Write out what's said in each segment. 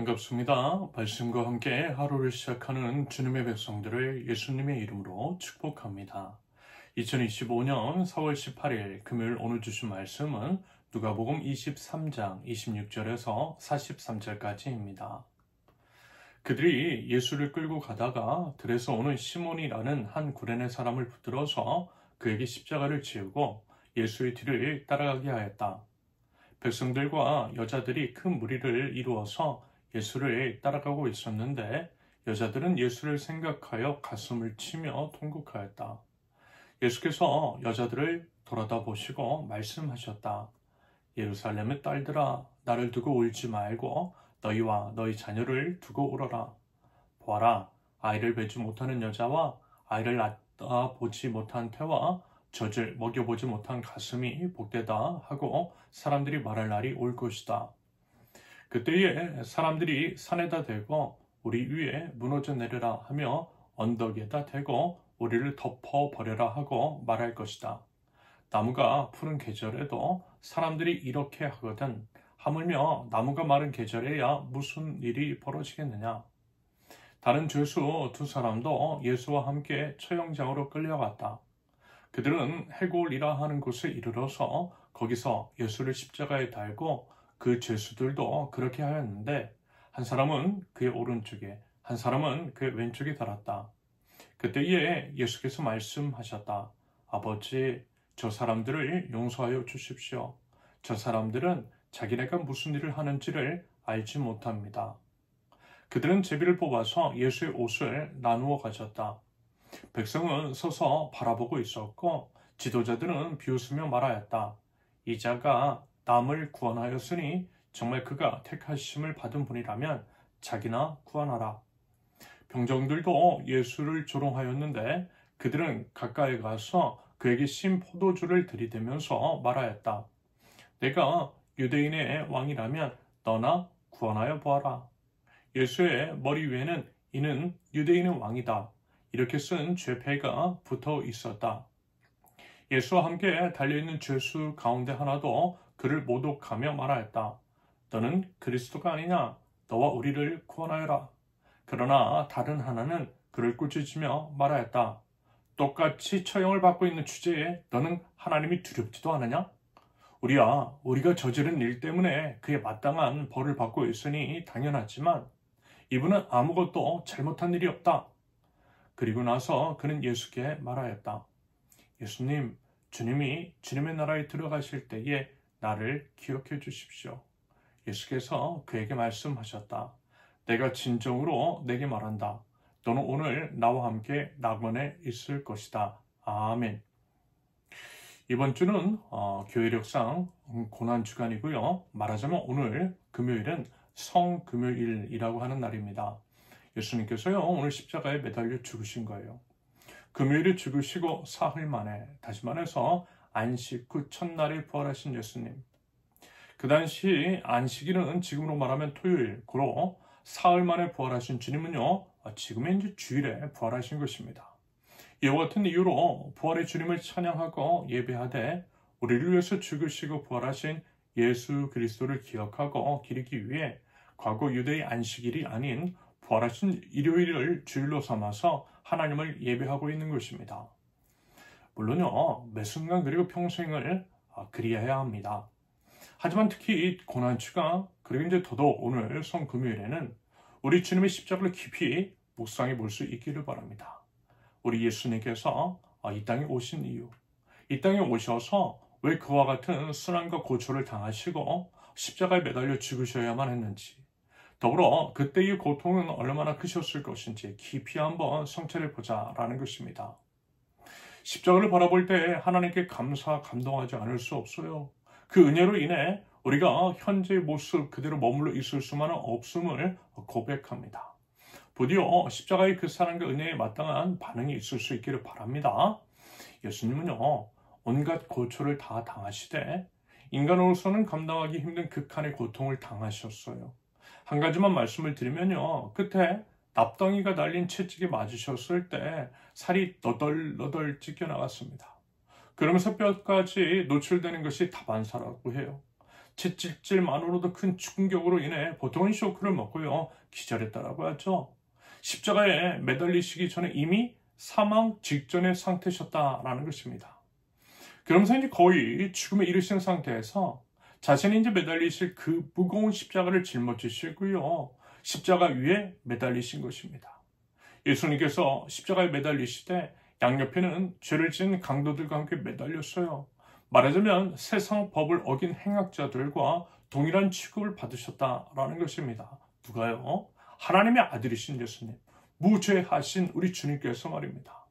반갑습니다. 말씀과 함께 하루를 시작하는 주님의 백성들을 예수님의 이름으로 축복합니다. 2025년 4월 18일 금요일 오늘 주신 말씀은 누가복음 23장 26절에서 43절까지입니다. 그들이 예수를 끌고 가다가 들에서 오는 시몬이라는 한 구레네 사람을 붙들어서 그에게 십자가를 지우고 예수의 뒤를 따라가게 하였다. 백성들과 여자들이 큰 무리를 이루어서 예수를 따라가고 있었는데 여자들은 예수를 생각하여 가슴을 치며 통곡하였다. 예수께서 여자들을 돌아다 보시고 말씀하셨다. 예루살렘의 딸들아, 나를 두고 울지 말고 너희와 너희 자녀를 두고 울어라. 보아라, 아이를 배지 못하는 여자와 아이를 낳아 보지 못한 태와 젖을 먹여보지 못한 가슴이 복되다 하고 사람들이 말할 날이 올 것이다. 그때에 사람들이 산에다 대고 우리 위에 무너져 내려라 하며 언덕에다 대고 우리를 덮어버려라 하고 말할 것이다. 나무가 푸른 계절에도 사람들이 이렇게 하거든 하물며 나무가 마른 계절에야 무슨 일이 벌어지겠느냐. 다른 죄수 두 사람도 예수와 함께 처형장으로 끌려갔다. 그들은 해골이라 하는 곳에 이르러서 거기서 예수를 십자가에 달고 그 죄수들도 그렇게 하였는데 한 사람은 그의 오른쪽에 한 사람은 그의 왼쪽에 달았다. 그때에 예수께서 말씀하셨다. 아버지, 저 사람들을 용서하여 주십시오. 저 사람들은 자기네가 무슨 일을 하는지를 알지 못합니다. 그들은 제비를 뽑아서 예수의 옷을 나누어 가졌다. 백성은 서서 바라보고 있었고 지도자들은 비웃으며 말하였다. 이 자가 남을 구원하였으니 정말 그가 택하심을 받은 분이라면 자기나 구원하라. 병정들도 예수를 조롱하였는데 그들은 가까이 가서 그에게 신 포도주를 들이대면서 말하였다. 내가 유대인의 왕이라면 너나 구원하여 보아라. 예수의 머리 위에는 이는 유대인의 왕이다. 이렇게 쓴 죄패가 붙어 있었다. 예수와 함께 달려있는 죄수 가운데 하나도 그를 모독하며 말하였다. 너는 그리스도가 아니냐? 너와 우리를 구원하여라. 그러나 다른 하나는 그를 꾸짖으며 말하였다. 똑같이 처형을 받고 있는 주제에 너는 하나님이 두렵지도 않으냐? 우리가 저지른 일 때문에 그에 마땅한 벌을 받고 있으니 당연하지만 이분은 아무것도 잘못한 일이 없다. 그리고 나서 그는 예수께 말하였다. 예수님, 주님이 주님의 나라에 들어가실 때에 나를 기억해 주십시오. 예수께서 그에게 말씀하셨다. 내가 진정으로 내게 말한다. 너는 오늘 나와 함께 낙원에 있을 것이다. 아멘. 이번 주는 교회력상 고난주간이고요. 말하자면 오늘 금요일은 성금요일이라고 하는 날입니다. 예수님께서요, 오늘 십자가에 매달려 죽으신 거예요. 금요일에 죽으시고 사흘 만에, 다시 말해서 안식 후 첫날에 부활하신 예수님. 그 당시 안식일은 지금으로 말하면 토요일, 고로 사흘 만에 부활하신 주님은요, 지금의 이제 주일에 부활하신 것입니다. 이와 같은 이유로 부활의 주님을 찬양하고 예배하되 우리를 위해서 죽으시고 부활하신 예수 그리스도를 기억하고 기리기 위해 과거 유대의 안식일이 아닌 부활하신 일요일을 주일로 삼아서 하나님을 예배하고 있는 것입니다. 물론요, 매 순간 그리고 평생을 그리해야 합니다. 하지만 특히 고난주가 그리고 이제 더더욱 오늘 성금요일에는 우리 주님의 십자가를 깊이 묵상해 볼 수 있기를 바랍니다. 우리 예수님께서 이 땅에 오신 이유, 이 땅에 오셔서 왜 그와 같은 순환과 고초를 당하시고 십자가에 매달려 죽으셔야만 했는지, 더불어 그때의 고통은 얼마나 크셨을 것인지 깊이 한번 성찰해 보자라는 것입니다. 십자가를 바라볼 때 하나님께 감동하지 않을 수 없어요. 그 은혜로 인해 우리가 현재의 모습 그대로 머물러 있을 수만은 없음을 고백합니다. 부디어 십자가의 그 사랑과 은혜에 마땅한 반응이 있을 수 있기를 바랍니다. 예수님은요, 온갖 고초를 다 당하시되 인간으로서는 감당하기 힘든 극한의 고통을 당하셨어요. 한 가지만 말씀을 드리면요, 끝에 납덩이가 달린 채찍에 맞으셨을 때 살이 너덜너덜 찢겨 나갔습니다. 그러면서 뼈까지 노출되는 것이 다반사라고 해요. 채찍질만으로도 큰 충격으로 인해 보통은 쇼크를 먹고요. 기절했다라고 하죠. 십자가에 매달리시기 전에 이미 사망 직전의 상태셨다라는 것입니다. 그러면서 이제 거의 죽음에 이르신 상태에서 자신이 이제 매달리실 그 무거운 십자가를 짊어지시고요. 십자가 위에 매달리신 것입니다. 예수님께서 십자가에 매달리시되 양옆에는 죄를 지은 강도들과 함께 매달렸어요. 말하자면 세상 법을 어긴 행악자들과 동일한 취급을 받으셨다라는 것입니다. 누가요? 하나님의 아들이신 예수님, 무죄하신 우리 주님께서 말입니다.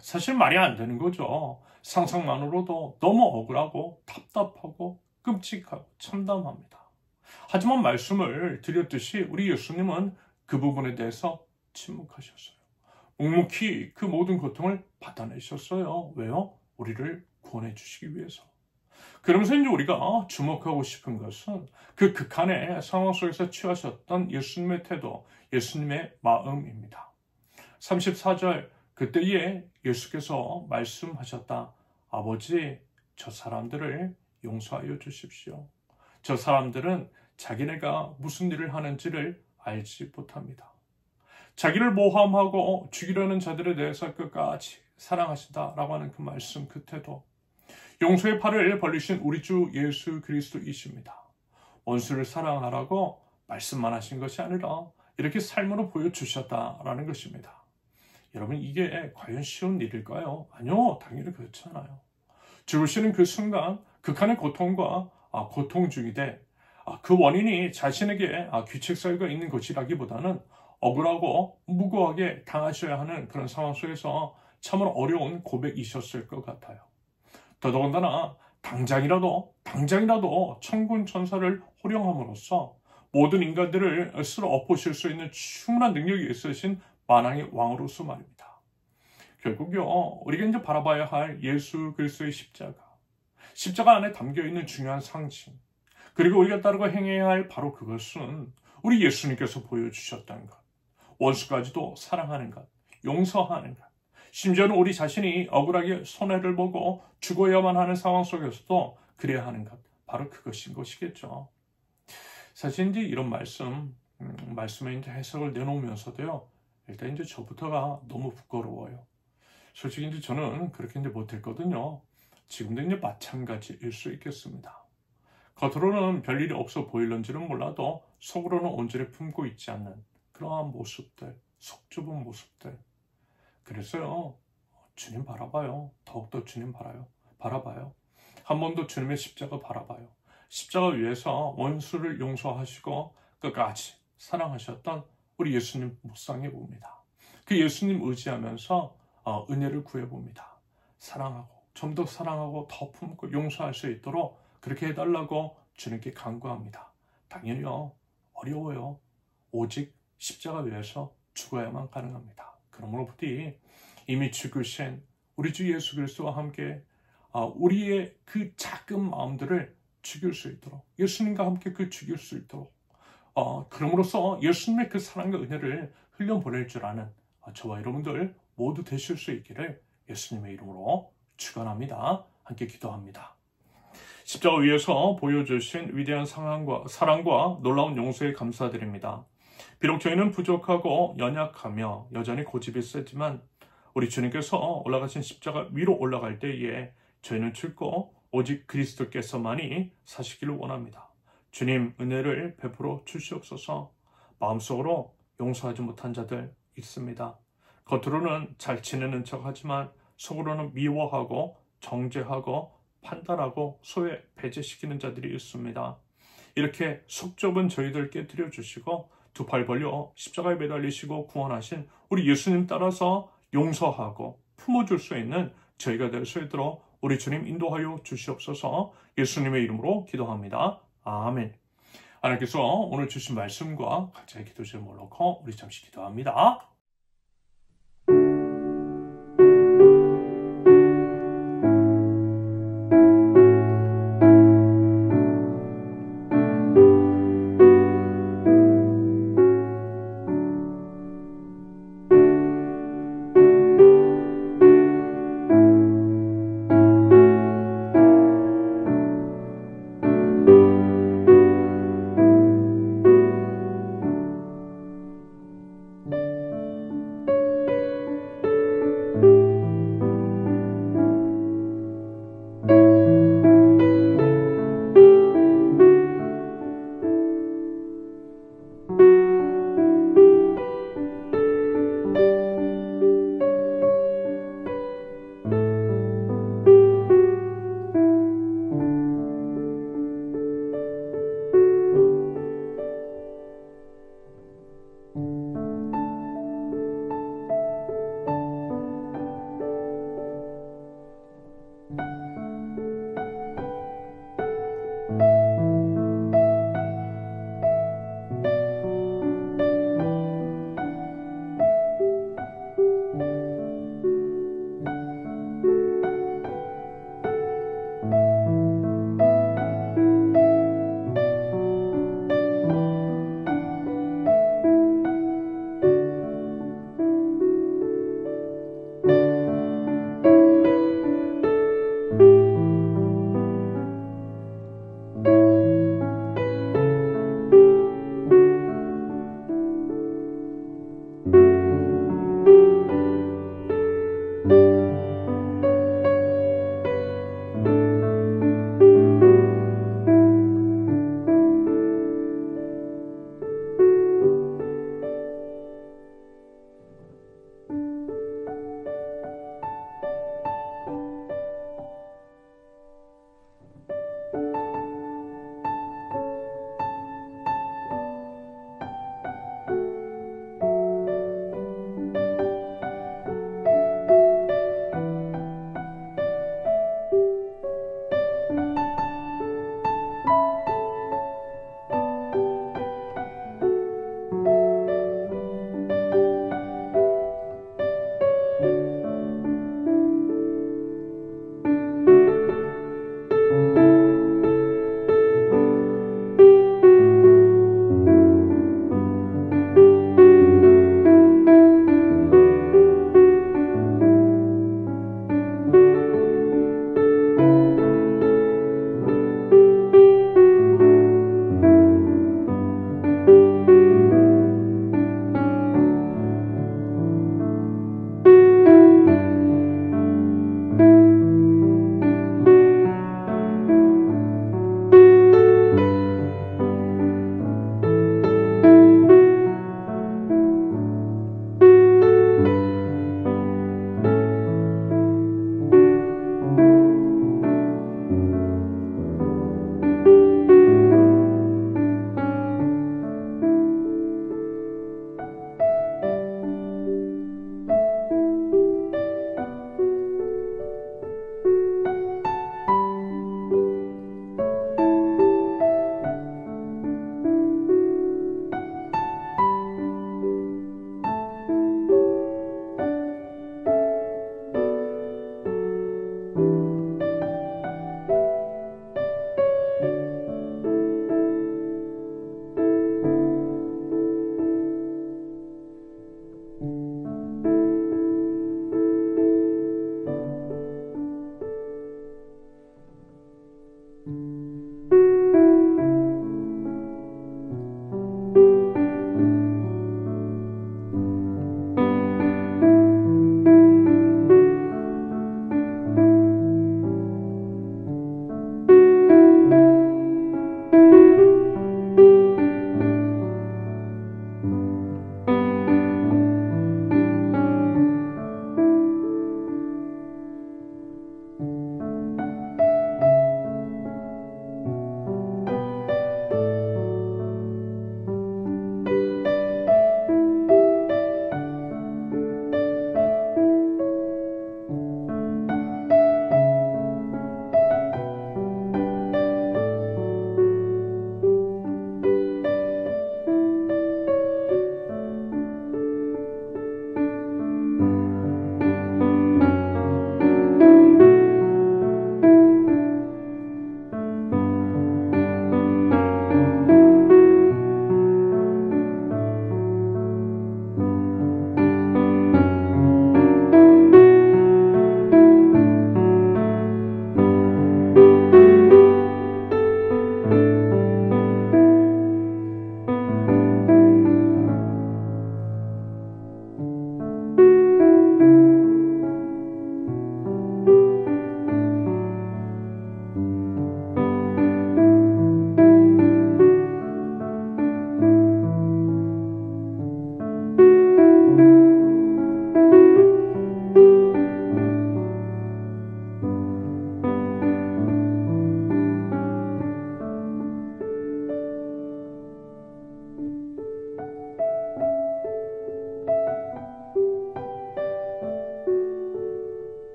사실 말이 안 되는 거죠. 상상만으로도 너무 억울하고 답답하고 끔찍하고 참담합니다. 하지만 말씀을 드렸듯이 우리 예수님은 그 부분에 대해서 침묵하셨어요. 묵묵히 그 모든 고통을 받아내셨어요. 왜요? 우리를 구원해 주시기 위해서. 그러면서 이제 우리가 주목하고 싶은 것은 그 극한의 상황 속에서 취하셨던 예수님의 태도, 예수님의 마음입니다. 34절, 그때에 예수께서 말씀하셨다. 아버지, 저 사람들을 용서하여 주십시오. 저 사람들은 자기네가 무슨 일을 하는지를 알지 못합니다. 자기를 모함하고 죽이려는 자들에 대해서 끝까지 사랑하신다라고 하는 그 말씀 끝에도 용서의 팔을 벌리신 우리 주 예수 그리스도이십니다. 원수를 사랑하라고 말씀만 하신 것이 아니라 이렇게 삶으로 보여주셨다라는 것입니다. 여러분, 이게 과연 쉬운 일일까요? 아니요, 당연히 그렇지 않아요. 죽으시는 그 순간 극한의 고통과 고통 중인데 그 원인이 자신에게 귀책사유가 있는 것이라기보다는 억울하고 무고하게 당하셔야 하는 그런 상황 속에서 참으로 어려운 고백이셨을 것 같아요. 더더군다나 당장이라도 천군 천사를 호령함으로써 모든 인간들을 쓸어 엎으실 수 있는 충분한 능력이 있으신 만왕의 왕으로서 말입니다. 결국요, 우리가 이제 바라봐야 할 예수 그리스도의 십자가 안에 담겨있는 중요한 상징, 그리고 우리가 따르고 행해야 할 바로 그것은 우리 예수님께서 보여주셨다는 것, 원수까지도 사랑하는 것, 용서하는 것, 심지어는 우리 자신이 억울하게 손해를 보고 죽어야만 하는 상황 속에서도 그래야 하는 것, 바로 그것인 것이겠죠. 사실 이제 이런 말씀에 이제 해석을 내놓으면서도요, 일단 이제 저부터가 너무 부끄러워요. 솔직히 이제 저는 그렇게 이제 못했거든요. 지금도 이제 마찬가지일 수 있겠습니다. 겉으로는 별일이 없어 보일런지는 몰라도 속으로는 온전히 품고 있지 않는 그러한 모습들, 속 좁은 모습들. 그래서요, 주님 바라봐요. 더욱더 주님 바라봐요. 한 번 더 주님의 십자가 바라봐요. 십자가 위에서 원수를 용서하시고 끝까지 사랑하셨던 우리 예수님 묵상해 봅니다. 그 예수님 의지하면서 은혜를 구해봅니다. 사랑하고 좀 더 사랑하고 더 품고 용서할 수 있도록 그렇게 해달라고 주님께 간구합니다. 당연히요, 어려워요. 오직 십자가 위에서 죽어야만 가능합니다. 그러므로 부디 이미 죽으신 우리 주 예수 그리스도와 함께 우리의 그 작은 마음들을 죽일 수 있도록, 예수님과 함께 그 죽일 수 있도록, 그럼으로써 예수님의 그 사랑과 은혜를 흘려보낼 줄 아는 저와 여러분들 모두 되실 수 있기를 예수님의 이름으로 축원합니다. 함께 기도합니다. 십자가 위에서 보여주신 위대한 사랑과 놀라운 용서에 감사드립니다. 비록 저희는 부족하고 연약하며 여전히 고집이 세지만 우리 주님께서 올라가신 십자가 위로 올라갈 때에 저희는 죽고 오직 그리스도께서만이 사시기를 원합니다. 주님, 은혜를 베풀어 주시옵소서. 마음속으로 용서하지 못한 자들 있습니다. 겉으로는 잘 지내는 척하지만 속으로는 미워하고 정죄하고 판단하고 소외 배제시키는 자들이 있습니다. 이렇게 속 좁은 저희들 깨뜨려 주시고 두 팔 벌려 십자가에 매달리시고 구원하신 우리 예수님 따라서 용서하고 품어줄 수 있는 저희가 될 수 있도록 우리 주님 인도하여 주시옵소서. 예수님의 이름으로 기도합니다. 아멘. 하나님께서 오늘 주신 말씀과 각자의 기도 제목을 놓고 우리 잠시 기도합니다.